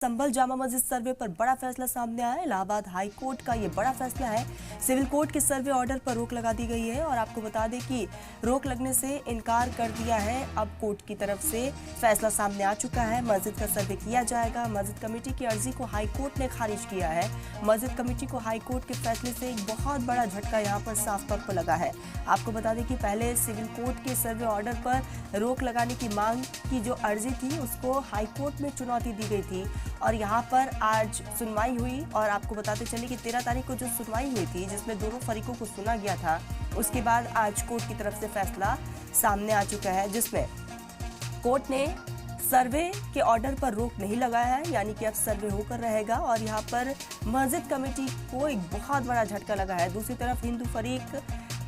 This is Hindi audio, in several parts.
संभल जामा मस्जिद सर्वे पर बड़ा फैसला सामने आया है। इलाहाबाद हाई कोर्ट का ये बड़ा फैसला है। सिविल कोर्ट के सर्वे ऑर्डर पर रोक लगा दी गई है और आपको बता दें कि रोक लगने से इनकार कर दिया है। अब कोर्ट की तरफ से फैसला सामने आ चुका है। मस्जिद का सर्वे किया जाएगा। मस्जिद कमेटी की अर्जी को हाई कोर्ट ने खारिज किया है। मस्जिद कमेटी को हाई कोर्ट के फैसले से एक बहुत बड़ा झटका यहाँ पर साफ तौर पर लगा है। आपको बता दें कि पहले सिविल कोर्ट के सर्वे ऑर्डर पर रोक लगाने की मांग की जो अर्जी थी उसको हाई कोर्ट में चुनौती दी गई थी और यहाँ पर आज सुनवाई हुई। और आपको बताते चले कि 13 तारीख को जो सुनवाई हुई थी जिसमें दोनों फरीकों को सुना गया था, उसके बाद आज कोर्ट की तरफ से फैसला सामने आ चुका है जिसमें कोर्ट ने सर्वे के ऑर्डर पर रोक नहीं लगाया है, यानी कि अब सर्वे होकर रहेगा। और यहाँ पर मस्जिद कमेटी को एक बहुत बड़ा झटका लगा है। दूसरी तरफ हिंदू फरीक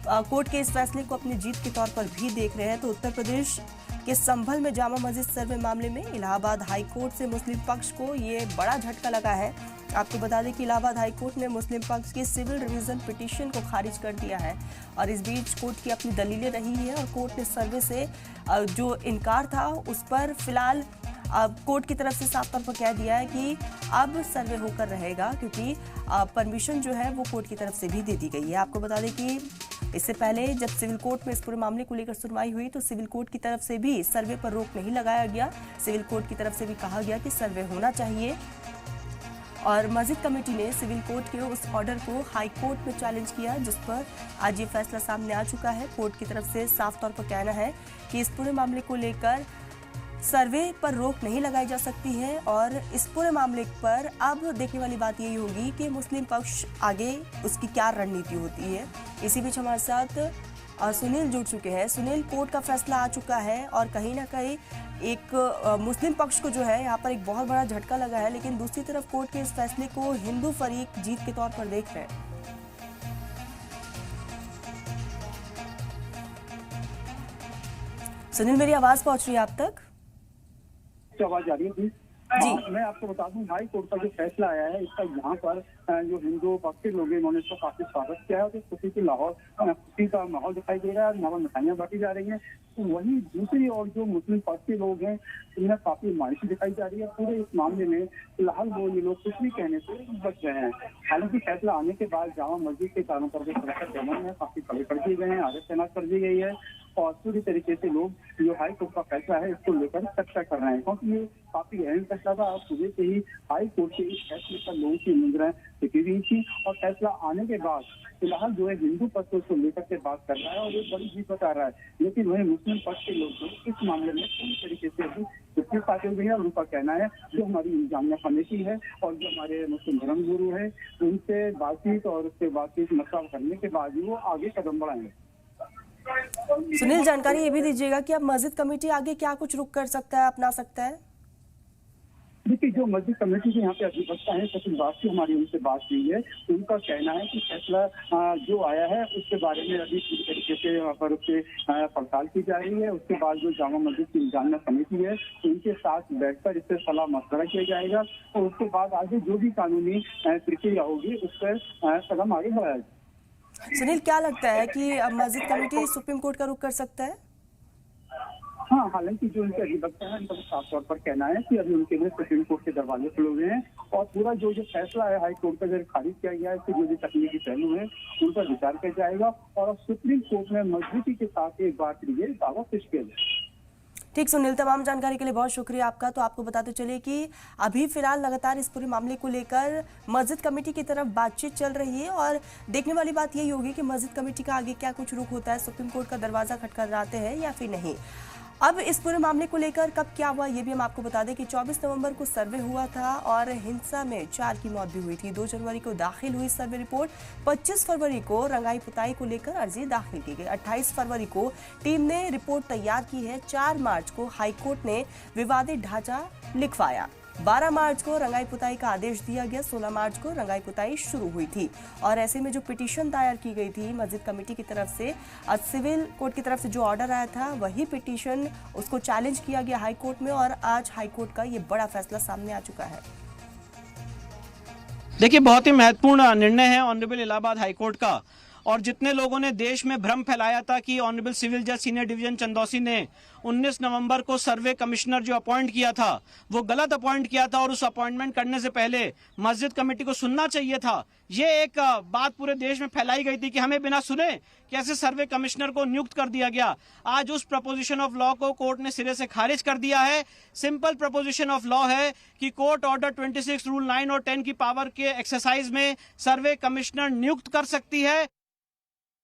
कोर्ट के इस फैसले को अपनी जीत के तौर पर भी देख रहे हैं। तो उत्तर प्रदेश के संभल में जामा मस्जिद सर्वे मामले में इलाहाबाद हाई कोर्ट से मुस्लिम पक्ष को ये बड़ा झटका लगा है। आपको बता दें कि इलाहाबाद हाई कोर्ट ने मुस्लिम पक्ष की सिविल रिवीजन पिटीशन को खारिज कर दिया है और इस बीच कोर्ट की अपनी दलीलें रही है और कोर्ट ने सर्वे से जो इनकार था उस पर फिलहाल अब कोर्ट की तरफ से साफ तौर पर कह दिया है कि अब सर्वे होकर रहेगा, क्योंकि परमिशन जो है वो कोर्ट की तरफ से भी दे दी गई है। आपको बता दें कि इससे पहले जब सिविल कोर्ट में इस पूरे मामले को लेकर सुनवाई हुई तो सिविल कोर्ट की तरफ से भी सर्वे पर रोक नहीं लगाया गया। सिविल कोर्ट की तरफ से भी कहा गया कि सर्वे होना चाहिए और मस्जिद कमेटी ने सिविल कोर्ट के उस ऑर्डर को हाई कोर्ट में चैलेंज किया, जिस पर आज ये फैसला सामने आ चुका है। कोर्ट की तरफ से साफ तौर पर कहना है कि इस पूरे मामले को लेकर सर्वे पर रोक नहीं लगाई जा सकती है और इस पूरे मामले पर अब देखने वाली बात यही होगी कि मुस्लिम पक्ष आगे उसकी क्या रणनीति होती है। इसी बीच हमारे साथ सुनील जुड़ चुके हैं। सुनील, कोर्ट का फैसला आ चुका है और कहीं ना कहीं एक मुस्लिम पक्ष को जो है यहाँ पर एक बहुत बड़ा झटका लगा है, लेकिन दूसरी तरफ कोर्ट के इस फैसले को हिंदू फरीक जीत के तौर पर देख रहे हैं। सुनील, मेरी आवाज पहुंच रही है आप तक? आवाज आ रही है जी। मैं आपको बता दूं, हाई कोर्ट का जो फैसला आया है इसका यहाँ पर जो हिंदू पक्ष के लोग हैं उन्होंने इसका काफी स्वागत किया है और खुशी की लाहौर खुशी का माहौल दिखाई दे रहा है। यहाँ पर मिठाइयाँ बांटी जा रही हैं। तो वहीं दूसरी और जो मुस्लिम पक्ष के लोग हैं उनमें काफी मायूसी दिखाई जा रही है। पूरे इस मामले में फिलहाल वो ये लोग कुछ भी कहने से बच गए हैं। हालांकि फैसला आने के बाद जामा मस्जिद के चारों तरफ सुरक्षा जवान है काफी खड़े कर दिए गए हैं, आगे तैनात कर दी गई है और पूरी तरीके से लोग जो हाई कोर्ट का फैसला है इसको लेकर चर्चा कर रहे हैं, क्योंकि ये काफी अहम फैसला था। और सुबह से ही हाई कोर्ट के इस फैसले पर लोगों की नजरें टिकी हुई थी और फैसला आने के बाद फिलहाल जो है हिंदू पक्ष उसको लेकर के बात कर रहा है और ये बड़ी जीत बता रहा है। लेकिन वही मुस्लिम पक्ष के लोग इस मामले में पूरी तरीके से अभी चुप्पी साधे हुए हैं और उनका कहना है जो हमारी इंतजामिया कमेटी है और जो हमारे मुस्लिम धर्म गुरु है उनसे बातचीत और उससे बातचीत मशवरा करने के बाद ही वो आगे कदम बढ़ाएंगे। सुनील, जानकारी ये भी दीजिएगा कि अब मस्जिद कमेटी आगे क्या कुछ रुख कर सकता है, अपना सकता है? देखिए, जो मस्जिद कमेटी के यहाँ पे अधिवक्ता है सचिन बाग की हमारी उनसे बात हुई है। उनका कहना है कि फैसला जो आया है उसके बारे में अभी पूरी तरीके से यहाँ पर उससे पड़ताल की जा रही है। उसके बाद जो जामा मस्जिद की इंतजामिया समिति है उनके साथ बैठकर इससे सलाह मशवरा किया जाएगा और उसके बाद आगे जो भी कानूनी प्रक्रिया होगी उस पर कदम आगे बढ़ाया जाएगा। सुनील, क्या लगता है कि अब मस्जिद कमेटी सुप्रीम कोर्ट का रुख कर सकता है? हाँ, हालांकि जो उनके अधिवक्ता है उनका साफ तौर पर कहना है कि अभी उनके लिए सुप्रीम कोर्ट के दरवाजे खुले हुए हैं और पूरा जो फैसला है हाई कोर्ट का जो खारिज किया गया है इसके जो भी तकनीकी पहलू है उन पर विचार किया जाएगा और अब सुप्रीम कोर्ट में मजबूती के साथ एक बार फिर ये दावा पेश किया जाएगा। ठीक सुनील, तमाम जानकारी के लिए बहुत शुक्रिया आपका। तो आपको बताते चले कि अभी फिलहाल लगातार इस पूरे मामले को लेकर मस्जिद कमेटी की तरफ बातचीत चल रही है और देखने वाली बात यही होगी कि मस्जिद कमेटी का आगे क्या कुछ रुख होता है, सुप्रीम कोर्ट का दरवाजा खटखटाते हैं या फिर नहीं। अब इस पूरे मामले को लेकर कब क्या हुआ ये भी हम आपको बता दें कि 24 नवंबर को सर्वे हुआ था और हिंसा में 4 की मौत भी हुई थी। 2 जनवरी को दाखिल हुई सर्वे रिपोर्ट। 25 फरवरी को रंगाई पुताई को लेकर अर्जी दाखिल की गई। 28 फरवरी को टीम ने रिपोर्ट तैयार की है। 4 मार्च को हाईकोर्ट ने विवादित ढांचा लिखवाया। 12 मार्च को रंगाई पुताई का आदेश दिया गया। 16 मार्च को रंगाई पुताई शुरू हुई थी और ऐसे में जो पिटीशन दायर की गई थी मस्जिद कमेटी की तरफ से, सिविल कोर्ट की तरफ से जो ऑर्डर आया था वही पिटीशन उसको चैलेंज किया गया हाई कोर्ट में और आज हाई कोर्ट का ये बड़ा फैसला सामने आ चुका है। देखिए, बहुत ही महत्वपूर्ण निर्णय है ऑनरेबल इलाहाबाद हाई कोर्ट का और जितने लोगों ने देश में भ्रम फैलाया था कि ऑनरेबल सिविल जज सीनियर डिवीजन चंदौसी ने 19 नवंबर को सर्वे कमिश्नर जो अपॉइंट किया था वो गलत अपॉइंट किया था और उस अपॉइंटमेंट करने से पहले मस्जिद कमेटी को सुनना चाहिए था, ये एक बात पूरे देश में फैलाई गई थी कि हमें बिना सुने कैसे सर्वे कमिश्नर को नियुक्त कर दिया गया। आज उस प्रपोजिशन ऑफ लॉ को कोर्ट ने सिरे से खारिज कर दिया है। सिंपल प्रपोजिशन ऑफ लॉ है कि कोर्ट ऑर्डर 26 रूल 9 और 10 की पावर के एक्सरसाइज में सर्वे कमिश्नर नियुक्त कर सकती है।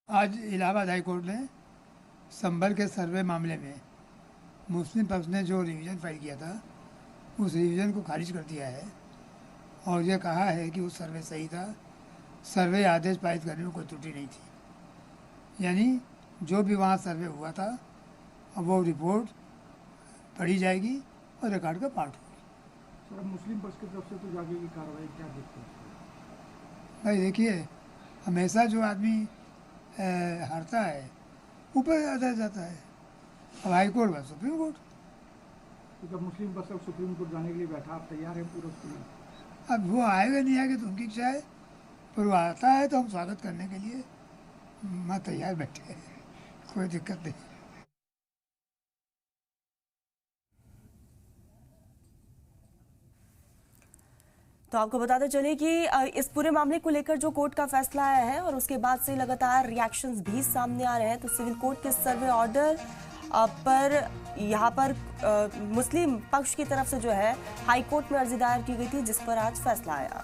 आज इलाहाबाद हाई कोर्ट ने संभल के सर्वे मामले में मुस्लिम पक्ष ने जो रिवीजन फाइल किया था उस रिवीजन को खारिज कर दिया है और ये कहा है कि वो सर्वे सही था, सर्वे आदेश पारित करने में कोई त्रुटि नहीं थी। यानी जो भी वहाँ सर्वे हुआ था अब वो रिपोर्ट पढ़ी जाएगी और रिकॉर्ड का पार्ट होगी। सर, मुस्लिम पक्ष की तरफ से तो आगे की कार्रवाई क्या देखते हैं? भाई देखिए, हमेशा जो आदमी हारता है ऊपर आता जाता है। अब हाई कोर्ट बस सुप्रीम कोर्ट। तो जब मुस्लिम पक्ष अब सुप्रीम कोर्ट जाने के लिए बैठा, आप तैयार हैं पूरा उसके लिए? अब वो आएगा नहीं आएगा तो उनकी इच्छा है, पर वो आता है तो हम स्वागत करने के लिए मैं तैयार बैठे हैं, कोई दिक्कत नहीं। तो आपको बताते चले कि इस पूरे मामले को लेकर जो कोर्ट का फैसला आया है और उसके बाद से लगातार रिएक्शंस भी सामने आ रहे हैं। तो सिविल कोर्ट के सर्वे ऑर्डर पर यहाँ पर मुस्लिम पक्ष की तरफ से जो है हाई कोर्ट में अर्जी दायर की गई थी, जिस पर आज फैसला आया।